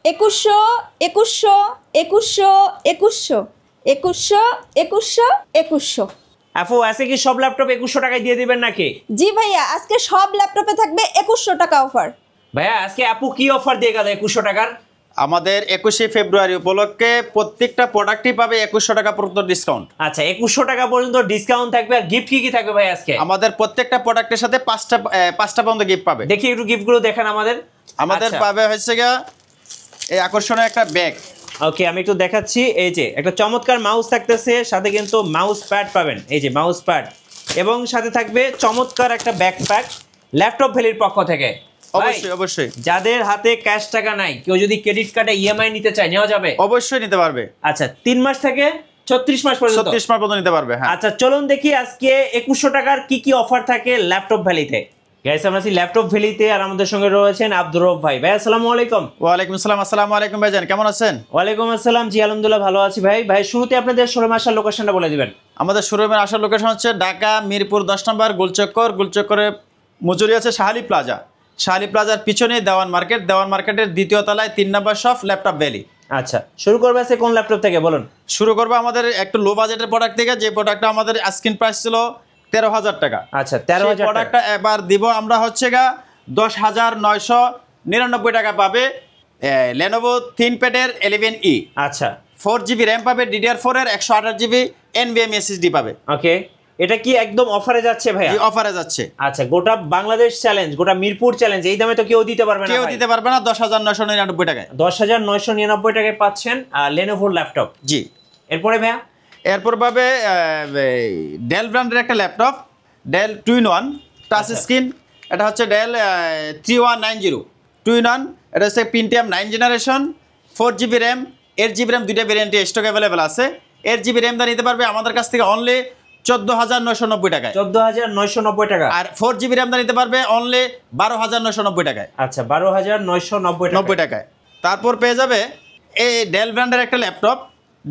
2100 2100 2100 2100 2100 2100 2100। আপু আজকে কি সব ল্যাপটপ 2100 টাকায় দিয়ে দিবেন নাকি? জি ভাইয়া, আজকে সব ল্যাপটপে থাকবে 2100 টাকা অফার। ভাইয়া আজকে আপু কি অফার দিয়ে গেল 2100 টাকার? আমাদের 21শে ফেব্রুয়ারি উপলক্ষে প্রত্যেকটা প্রোডাক্টই পাবে 2100 টাকা পর্যন্ত ডিসকাউন্ট। আচ্ছা 2100 টাকা পর্যন্ত ডিসকাউন্ট থাকবে। আর গিফট কি থাকবে ভাই আজকে? আমাদের প্রত্যেকটা প্রোডাক্টের সাথে পাঁচটা পর্যন্ত গিফট পাবে। দেখি একটু গিফটগুলো দেখেন আমাদের। পাবে হচ্ছে গিয়া এই আকর্ষণীয় একটা ব্যাগ। ওকে, আমি একটু দেখাচ্ছি। এই যে একটা চমৎকার মাউস থাকতেছে, সাথে কিন্তু মাউস প্যাড পাবেন। এই যে মাউস প্যাড, এবং সাথে থাকবে চমৎকার একটা ব্যাকপ্যাক ল্যাপটপ ভ্যালির পক্ষ থেকে। অবশ্যই যাদের হাতে ক্যাশ টাকা নাই, কেউ যদি ক্রেডিট কার্ডে ইএমআই নিতে চায়, নেওয়া যাবে? অবশ্যই নিতে পারবে। আচ্ছা 3 মাস থেকে 36 মাস পর্যন্ত। 36 মাস পর্যন্ত নিতে পারবে। হ্যাঁ, আচ্ছা চলুন দেখি আজকে 2100 টাকার কি অফার থাকে ল্যাপটপ ভ্যালিতে। গাইস আমরা আছি ল্যাপটপ ভ্যালিতে, আর আমাদের সঙ্গে রয়েছেন আব্দুর রব ভাই। ভাই আসসালামু আলাইকুম। ওয়ালাইকুম আসসালাম। আসসালামু আলাইকুম ভাইজান, কেমন আছেন? ওয়ালাইকুম আসসালাম। জি আলহামদুলিল্লাহ ভালো আছি ভাই। ভাই শুরুতে আপনাদের শোরুম আসার লোকেশনটা বলে দিবেন। আমাদের শোরুমের আসার লোকেশন হচ্ছে ঢাকা মিরপুর 10 নম্বর গোলচক্করে মজুরি আছে শাহালি প্লাজা। শাহালি প্লাজার পিছনে দেওয়ান মার্কেট, দেওয়ান মার্কেটের দ্বিতীয় তলায় 3 নম্বর শপ ল্যাপটপ ভ্যালি। আচ্ছা শুরু করবে আজকে কোন ল্যাপটপ থেকে বলুন? শুরু করবো আমাদের একটু লো বাজেটের প্রোডাক্ট থেকে, যে প্রোডাক্টটা আমাদের আস্কিং প্রাইস ছিল 13,000 টাকা। আচ্ছা 13,000 প্রোডাক্টটা এবার দিব আমরা হচ্ছে 10,999 টাকা পাবে। লেনোভো থিনপ্যাডের 11E। আচ্ছা 4GB র্যাম পাবে, DDR4 এর 128GB NVMe SSD পাবে। ওকে, এটা কি একদম অফারে যাচ্ছে ভাইয়া? অফারে যাচ্ছে। আচ্ছা গোটা বাংলাদেশ চ্যালেঞ্জ, গোটা মিরপুর চ্যালেঞ্জ, এই দামে তো কেউ দিতে পারবে না। কেউ দিতে পারবে না 10,999 টাকায়। 10,999 টাকায় পাচ্ছেন লেনোভোর ল্যাপটপ। জি। এরপরে ভাইয়া এরপর পাবে ডেল ব্র্যান্ডের একটা laptop, del 2-in-1 touch screen. এটা হচ্ছে ডেল 3190 2-in-1। এটা হচ্ছে Pentium 9 generation, 4GB RAM 8GB RAM, দুইটা ভেরিয়েন্টে স্টক অ্যাভেলেবেল আছে। 8GB র্যাম দা নিতে পারবে আমাদের কাছ থেকে অনলি 14,990 টাকায়। 14,990 টাকা। আর 4GB র্যাম দা নিতে পারবে অনলি 12,990 টাকায়। আচ্ছা 12,990 টাকায়। তারপর পেয়ে যাবে এই ডেল ব্র্যান্ডের একটা ল্যাপটপ,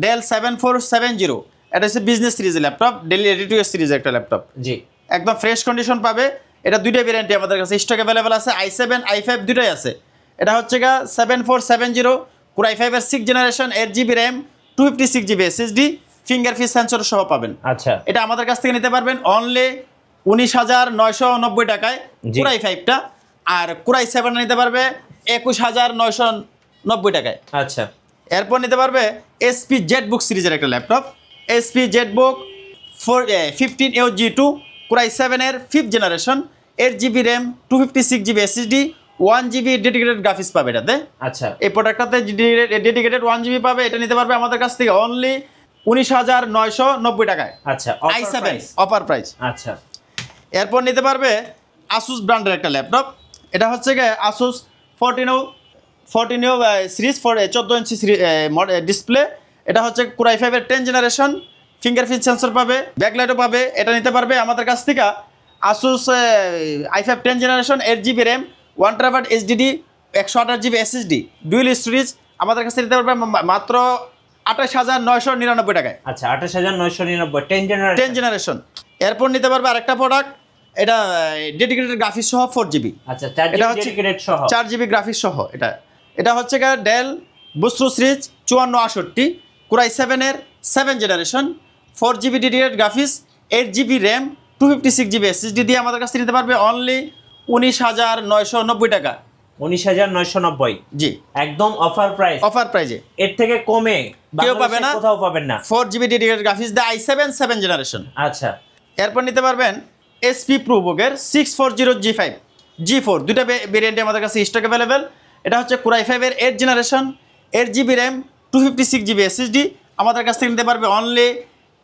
ডেল 7470। এটা হচ্ছে বিজনেস সিরিজের laptop, Dell ready to use সিরিজের একটা ল্যাপটপ। জি, একদম ফ্রেশ কন্ডিশন পাবে। এটা দুইটা ভেরিয়েন্টে আমাদের কাছে স্টক অ্যাভেলেবেল আছে, i7 i5 দুটোই আছে। এটা হচ্ছে 7470 Core i5 এর 6 generation, 8GB RAM, 256GB SSD, fingerprint sensor সহ পাবেন। আচ্ছা এটা আমাদের কাছ থেকে নিতে পারবেন অনলি 19,990 টাকায় Core i5টা। আর Core i7 নিতে পারবে 21,990 টাকায়। আচ্ছা এরপর নিতে পারবে SP জেটবুক সিরিজের একটা laptop, SP Jetbook 15AG2 Core i7 এর 5th generation, 8GB RAM, 256GB SSD, 1GB dedicated graphics পাবে এটাতে। আচ্ছা এই প্রোডাক্টটাতে ডেডিকেটেড 1GB পাবে। এটা নিতে পারবে আমাদের কাছ থেকে অনলি 19,990 টাকায়। আচ্ছা i7 অফার প্রাইস। আচ্ছা এরপর নিতে পারবে আসুস ব্র্যান্ডের একটা ল্যাপটপ। এটা হচ্ছে আসুস 14 সিরিজ 14 ইঞ্চি ডিসপ্লে। এটা হচ্ছে Core i5 এর 10 জেনারেশন, ফিঙ্গারপ্রিন্ট সেন্সর পাবে, ব্যাকলাইটও পাবে। এটা নিতে পারবে আমাদের কাছ থেকে Asus i5 10 generation, 8GB RAM, 1TB HDD, 128GB SSD, dual storage. আমাদের কাছে নিতে পারবে মাত্র 28,999 টাকায়। আচ্ছা 28,999 10 জেনারেশন। এরপর নিতে পারবে আরেকটা প্রোডাক্ট, এটা ডেডিকেটেড গ্রাফিক্স সহ 4GB। আচ্ছা 4GB ডেডিকেটেড সহ 4GB গ্রাফিক্স সহ। এটা হচ্ছে ডেল বুস্ট্রো সিরিজ 5468 Core i7 এর 7 generation, 4GB dedicated graphics, 8GB RAM, 256GB SSD দিয়ে আমাদের কাছে নিতে পারবে অনলি 19,990 টাকা। 19,990। জি, একদম অফার প্রাইস। অফার প্রাইজে এর থেকে কমে কেউ পাবে না, কোথাও পাবেন না। 4GB ডেডিকেটেড গ্রাফিক্স দিয়ে i7 7 জেনারেশন। আচ্ছা এরপর নিতে পারবেন SP প্রোবুকের 640 G4 দুইটা ভেরিয়েন্টে আমাদের কাছে স্টক অ্যাভেলেবেল। এটা হচ্ছে Core i5 এর 8 generation, 8GB RAM, 256GB SSD। আমাদের কাছ থেকে নিতে পারবে অনলি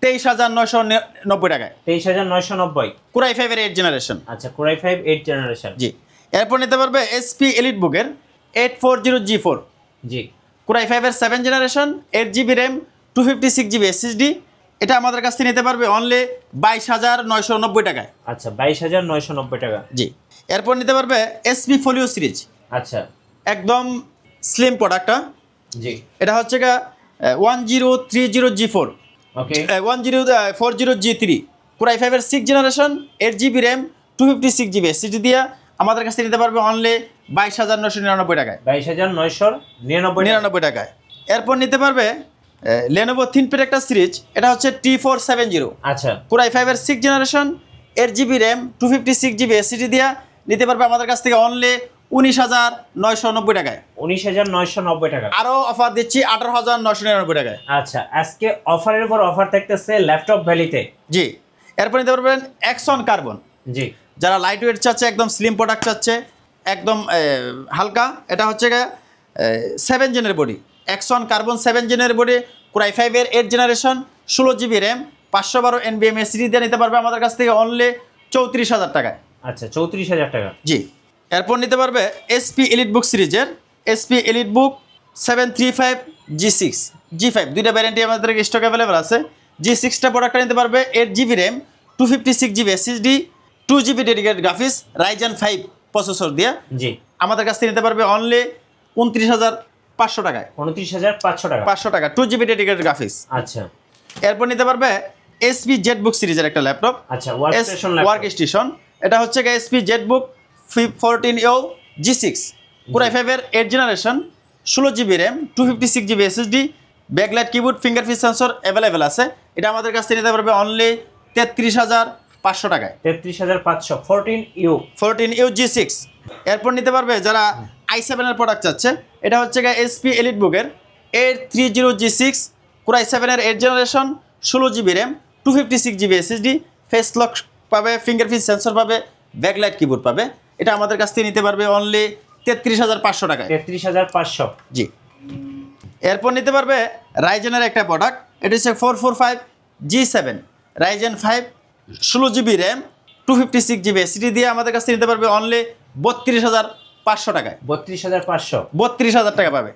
23,990 টাকায়। 23,990 Core i5 এর 8 জেনারেশন। আচ্ছা Core i5 8 জেনারেশন। জি। এরপর নিতে পারবে SP এলিটবুকের 840 G4। জি। Core i5 এর 7 generation, 8GB RAM, 256GB SSD। এটা আমাদের কাছ থেকে নিতে পারবে অনলি 22,990 টাকায়। আচ্ছা 22,990 টাকা। জি। এরপর নিতে পারবে SP ফোলিও সিরিজ। আচ্ছা একদম স্লিম প্রোডাক্টটা। জি। এটা হচ্ছে 1030 G4। ওকে 1040 G3 Core i5 এর 6 generation, 8GB RAM, 256GB SSD দিয়ে আমাদের কাছে নিতে পারবে অনলি 22,999 টাকায়। 22,999 টাকায়। এরপর নিতে পারবে লেনোভো থিনপ্যাড একটা সিরিজ, এটা হচ্ছে T470 আচ্ছা Core i5 এর 6 generation, 8GB RAM 256GB SSD দিয়া নিতে পারবে আমাদের কাছ থেকে অনলি 19,990 টাকায়। 19,990 টাকা। আরও অফার দিচ্ছি 18,999 টাকায়। আচ্ছা আজকে অফারের পর অফার থাকতেছে ল্যাপটপ ভ্যালিতে। জি, এরপর নিতে পারবেন অ্যাক্সন কার্বন, জি যারা লাইট ওয়েট চাচ্ছে, একদম স্লিম প্রোডাক্ট চাচ্ছে, একদম হালকা, এটা হচ্ছে 7 জেনের বডি, অ্যাক্সন কার্বন 7 জেনের বডি, Core i5 এর 8 generation, 16GB RAM 512 NVMe SSD দিয়ে নিতে পারবে আমাদের কাছ থেকে অনলি 34,000 টাকায়। আচ্ছা 34,000 টাকা। জি, এরপর নিতে পারবে SP এলিটবুক সিরিজের SP এলিটবুক 735 G6 দুইটা ভ্যারিয়েন্টই আমাদের স্টক অ্যাভেলেবল আছে। G6টা প্রোডাক্টটা নিতে পারবে 8GB RAM 256GB SSD 2GB dedicated graphics Ryzen 5 processor দিয়ে জি আমাদের কাছ থেকে নিতে পারবে অনলি 29,500 টাকায়। 29,500 টাকা। 500 টাকা 2GB ডেডিকেটেড গ্রাফিক্স। আচ্ছা এরপর নিতে পারবে SP জেটবুক সিরিজের একটা ল্যাপটপ, আচ্ছা ওয়ার্কস্টেশন ল্যাপটপ। ওয়ার্ক স্টেশন, এটা হচ্ছে SP Jetbook 14EO G6 Core i5 এর 8 generation, 16GB RAM 256GB SSD, backlight keyboard, fingerprint sensor available আছে। এটা আমাদের কাছ থেকে নিতে পারবে অনলি 33,500 টাকায়। 33,500 14U G6। এরপর নিতে পারবে যারা i7 এর প্রোডাক্ট চাচ্ছে, এটা হচ্ছে SP এলিটবুকের 830 G6 Core i7 এর 8 generation, 16GB RAM 256GB SSD, face lock পাবে, ফিঙ্গারপ্রিন্ট সেন্সর পাবে, ব্যাকলাইট কিবোর্ড পাবে। এটা আমাদের কাছ থেকে নিতে পারবে অনলি 33,500 টাকায়। 33,500 জি। এরপর নিতে পারবে রাইজেনের একটা প্রোডাক্ট, এটা হচ্ছে 445 G7 Ryzen 5 16GB RAM 256GB SSD দিয়ে আমাদের কাছ থেকে নিতে পারবে অনলি 32,500 টাকায়। 32,500 32,000 টাকা পাবে।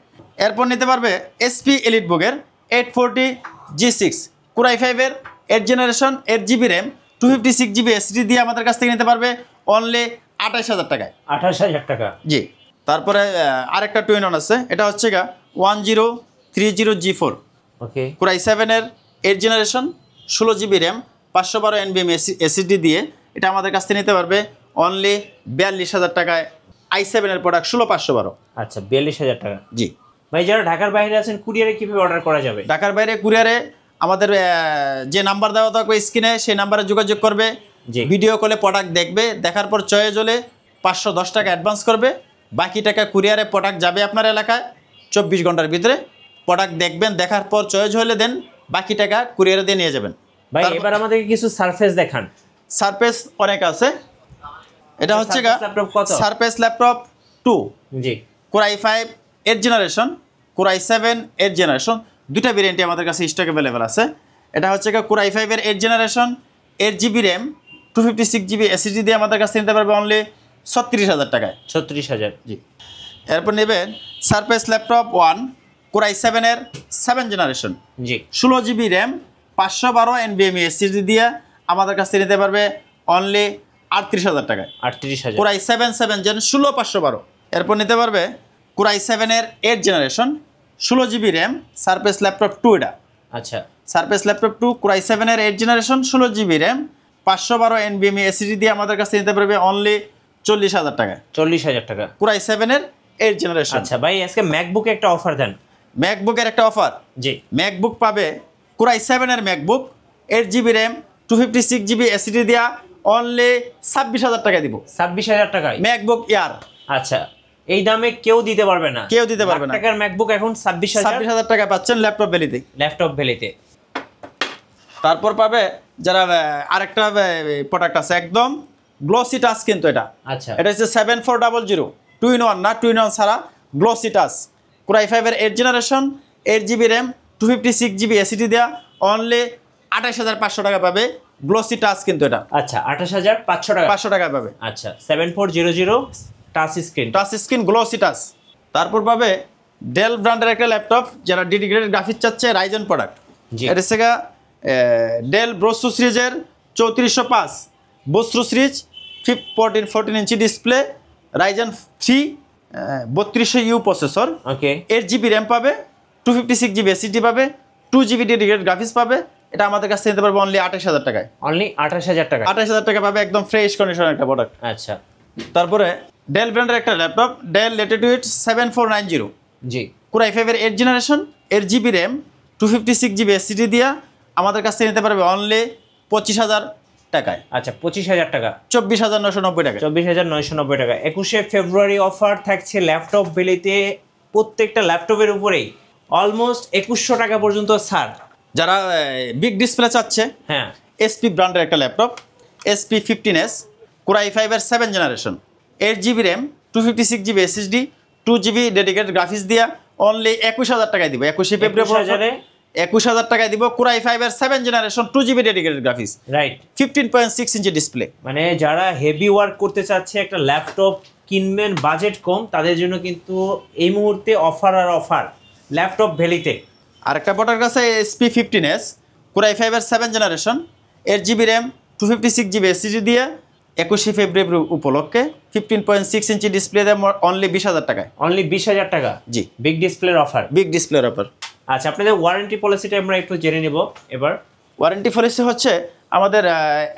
এরপর নিতে পারবে SP এলিটবুকের 840 G6 Core i5 এর 8 generation, 8GB RAM 256GB SSD দিয়ে আমাদের কাছ থেকে নিতে পারবে অনলি 28,000 টাকায়। 28,000 টাকা। জি। তারপরে আরেকটা টুইন অন আছে, এটা হচ্ছে 1030 G4 ওকে Core i7 এর 8 generation, 16GB RAM 512 NVMe SSD দিয়ে এটা আমাদের কাছ থেকে নিতে পারবে অনলি 42,000 টাকায়। i7 এর প্রোডাক্ট 16512। আচ্ছা 42,000 টাকা। জি। ভাই যারা ঢাকার বাইরে আছেন কুরিয়ারে কিভাবে অর্ডার করা যাবে? ঢাকার বাইরে কুরিয়ারে আমাদের যে নাম্বার দেওয়া থাকবে স্ক্রিনে, সেই নাম্বারে যোগাযোগ করবে, জি। ভিডিও কলে প্রোডাক্ট দেখবে, দেখার পর চয়েস হলে 510 টাকা অ্যাডভান্স করবে, বাকি টাকা কুরিয়ারে প্রোডাক্ট যাবে আপনার এলাকায় 24 ঘন্টার ভিতরে। প্রোডাক্ট দেখবেন, দেখার পর চয়েস হলে দেন, বাকি টাকা কুরিয়ারে দিয়ে নিয়ে যাবেন। ভাই এবার আমাদেরকে কিছু সারফেস দেখান। সারফেস অনেক আছে, এটা হচ্ছে Surface ল্যাপটপ কত? সারফেস ল্যাপটপ 2 জি Core i5 8 generation, Core i7 8 generation, দুটা ভেরিয়েন্টই আমাদের কাছে স্টক অ্যাভেলেবেল আছে। এটা হচ্ছে Core i5 এর 8 generation, 8GB RAM 256GB SSD দিয়ে আমাদের কাছে নিতে পারবে অনলি 36,000 টাকায়। 36,000 জি। এরপর নেবেন সারফেস ল্যাপটপ 1 Core i7 এর 7 জেনারেশন, জি 16GB RAM 512 NVMe SSD দিয়ে আমাদের কাছ থেকে নিতে পারবে অনলি 38,000 টাকায়। 38,000 Core i7 7 জেন 16512। এরপর নিতে পারবে Core i7 এর 8 generation, 16GB RAM surface laptop 2। এটা আচ্ছা সারফেস ল্যাপটপ 2 Core i7 এর 8 generation, 16GB RAM 512 NVMe SSD দিয়ে আমাদের কাছে নিতে পারবে অনলি 40,000 টাকায়। 40,000 টাকা। Core i7 এর 8 জেনারেশন। আচ্ছা ভাই আজকে ম্যাকবুকে একটা অফার দেন। ম্যাকবুকের একটা অফার, জি ম্যাকবুক পাবে Core i7 এর MacBook 8GB RAM 256GB SSD দিয়া অনলি 26,000 টাকা দিব। 26,000 টাকায় ম্যাকবুক এয়ার। আচ্ছা এই দামে কেউ দিতে পারবে না, কেউ দিতে পারবে না। টাকার ম্যাকবুক এখন 26,000 টাকা পাচ্ছেন ল্যাপটপ ভ্যালিতে। ল্যাপটপ ভ্যালিতে। তারপর পাবে যারা আরেকটা প্রোডাক্ট আছে একদম গ্লসি টাচ, কিন্তু এটা আচ্ছা এটা হচ্ছে 7400 2-in-1 না, 2-in-1 ছাড়া গ্লসি টাচ Core i5 এর 8 generation, 8GB RAM 256GB SSD দেওয়া অনলি 28,500 টাকা পাবে। গ্লসি টাচ কিন্তু এটা। আচ্ছা 28,500 টাকা। 500 টাকা পাবে। আচ্ছা 7400 touch screen. Touch screen glossy touch. তারপর পাবে ডেল ব্র্যান্ডের একটা ল্যাপটপ, যারা ডেডিকেটেড গ্রাফিক্স চাচ্ছে, রাইজেন প্রোডাক্ট। জি। এটা হচ্ছে ডেল ব্রোস্টু সিরিজের 3405 বস্ত্র series 14 inch display, Ryzen 3 3200U processor, ওকে 8GB RAM পাবে, 256GB SSD পাবে, 2GB ডেডিকেটেড গ্রাফিক্স পাবে। এটা আমাদের কাছে নিতে পারবে অনলি 28,000 টাকায়। অনলি 28,000 টাকা। 28,000 টাকা পাবে, একদম ফ্রেশ কন্ডিশনের একটা প্রোডাক্ট। আচ্ছা তারপরে ডেল ব্র্যান্ডের একটা ল্যাপটপ, ডেল ল্যাটিটিউড 7490, জি Core i5-এর 8 generation, 8 GB RAM, 256 GB SSD দিয়া আমাদের কাছ থেকে নিতে পারবে অনলি 25,000 টাকায়, আচ্ছা 25,000 টাকা, 24,990 টাকায়। 24,990 টাকা। 21শে ফেব্রুয়ারি অফার থাকছে ল্যাপটপ ভ্যালিতে, প্রত্যেকটা ল্যাপটপের উপরেই অলমোস্ট 2100 টাকা পর্যন্ত ছাড়। যারা বিগ ডিসপ্লে চাচ্ছে, হ্যাঁ SP ব্র্যান্ডের একটা ল্যাপটপ, SP 15s, Core i5-এর 7 generation, 8 GB RAM, 256 GB SSD, 2 GB dedicated graphics দিয়া অনলি 21,000 টাকায় দিব। 21শে ফেব্রুয়ারি 21,000 টাকায় দিব। Core i5-এর 7 generation, 2 GB dedicated graphics, right. 15.6 inch display. মানে যারা হেভি ওয়ার্ক করতে চাচ্ছে, একটা ল্যাপটপ কিনবেন, বাজেট কম, তাদের জন্য কিন্তু এই মুহূর্তে অফার আর অফার ল্যাপটপ ভ্যালিতে। আরেকটা প্রোডাক্ট আছে SP 15s, Core i5-এর 7 generation, 8 GB RAM, 256 GB SSD দিয়ে 21শে ফেব্রুয়ারি উপলক্ষে 15.6 ইঞ্চি ডিসপ্লে দেয় অনলি 20,000 টাকায়। অনলি 20,000 টাকা, জি, বিগ ডিসপ্লের অফার। বিগ ডিসপ্লের অফার। আচ্ছা, আপনাদের ওয়ারেন্টি পলিসিটা আমরা একটু জেনে নেব এবার। ওয়ারেন্টি পলিসি হচ্ছে আমাদের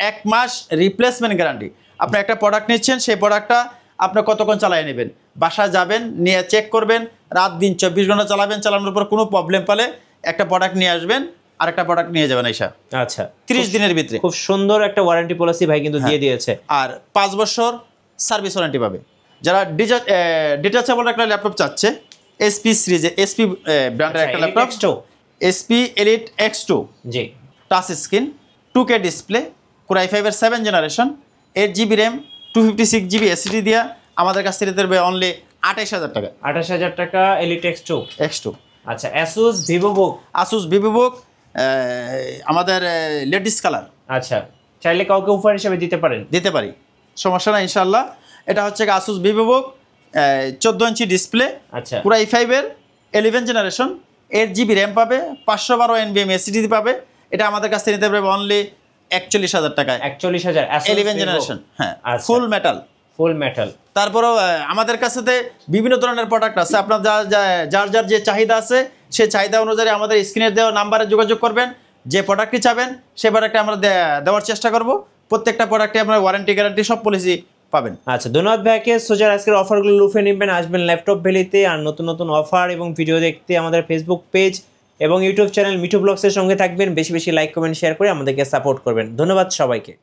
1 মাস রিপ্লেসমেন্ট গ্যারান্টি। আপনি একটা প্রোডাক্ট নিচ্ছেন, সেই প্রোডাক্টটা আপনি কতক্ষণ চালিয়ে নেবেন, বাসায় যাবেন, নিয়ে চেক করবেন, রাত দিন 24 ঘন্টা চালাবেন, চালানোর পর কোনো প্রবলেম পেলে একটা প্রোডাক্ট নিয়ে আসবেন, আরেকটা প্রোডাক্ট নিয়ে যাবেন আইসা। আচ্ছা, 30 দিনের ভিতরে। খুব সুন্দর একটা ওয়ারেন্টি পলিসি ভাই কিন্তু দিয়ে দিয়েছে। আর 5 বছর সার্ভিস ওয়ারেন্টি পাবে। যারা ডিটাচেবল একটা ল্যাপটপ চাচ্ছে, SP সিরিজে, SP ব্র্যান্ডের একটা ল্যাপটপ, SP Elite X2, জি, touch screen, 2K display, Core i5-এর 7 generation, 8 GB RAM, 256 GB SSD দিয়া আমাদের কাছ থেকে দেবে অনলি 28,000 টাকা। 28,000 টাকা Elite X2। আচ্ছা, Asus VivoBook। Asus VivoBook আমাদের লেডিস কালার। আচ্ছা, চাইলে কাউকে উপহার হিসেবে দিতে পারেন। দিতে পারি, সমস্যা না ইনশাল্লাহ। এটা হচ্ছে Asus VivoBook, 14 ইঞ্চি ডিসপ্লে, আচ্ছা, Core i5-এর 11 জেনারেশন, 8 GB র্যাম পাবে, 512 NVMe SSD পাবে। এটা আমাদের কাছ থেকে নিতে পারবে অনলি 41,000 টাকায়। 41,000 11 জেনারেশন, হ্যাঁ, আচ্ছা। ফুল মেটাল। ফুল মেটাল। তারপরেও আমাদের কাছে বিভিন্ন ধরনের প্রোডাক্ট আছে। আপনার যার যার যে চাহিদা আছে, সেই চাহিদা অনুযায়ী আমাদের স্ক্রিনে দেওয়া নাম্বারে যোগাযোগ করবেন। যে প্রোডাক্টটি চাবেন সেই প্রোডাক্টে আমরা দেওয়ার চেষ্টা করব। প্রত্যেকটা প্রোডাক্টে আপনার ওয়ারেন্টি গ্যারান্টি সব পলিসি পাবেন। আচ্ছা, ধন্যবাদ ভাইকে। সোজার আজকের অফারগুলো লুফে নেবেন, আসবেন ল্যাপটপ ভ্যালিতে। আর নতুন নতুন অফার এবং ভিডিও দেখতে আমাদের ফেসবুক পেজ এবং ইউটিউব চ্যানেল মিঠু ব্লগসের সঙ্গে থাকবেন। বেশি বেশি লাইক, কমেন্ট, শেয়ার করে আমাদেরকে সাপোর্ট করবেন। ধন্যবাদ সবাইকে।